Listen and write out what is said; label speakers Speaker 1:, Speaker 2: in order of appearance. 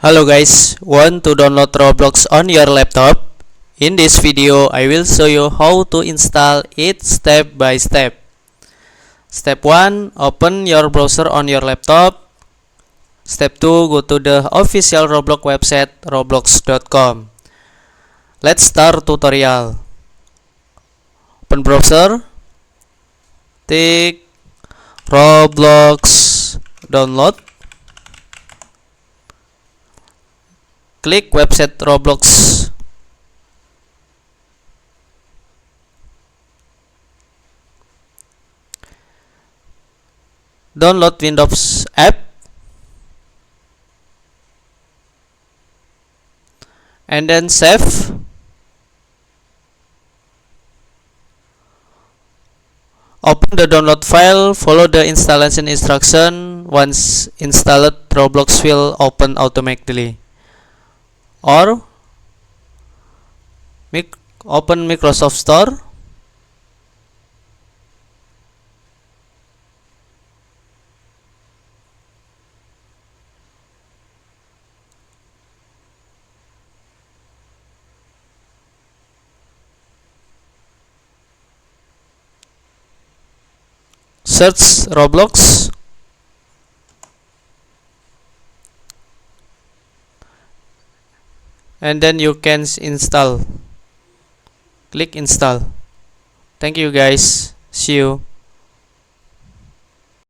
Speaker 1: Hello guys, want to download Roblox on your laptop? In this video, I will show you how to install it step by step. Step 1, open your browser on your laptop. Step 2, go to the official Roblox website roblox.com. Let's start tutorial. Open browser, take Roblox download. Klik website Roblox. Download Windows app and then save. Open the download file, follow the installation instruction. Once installed, Roblox will open automatically. Or open Microsoft Store. Search Roblox. And then you can install. Click install. Thank you guys. See you.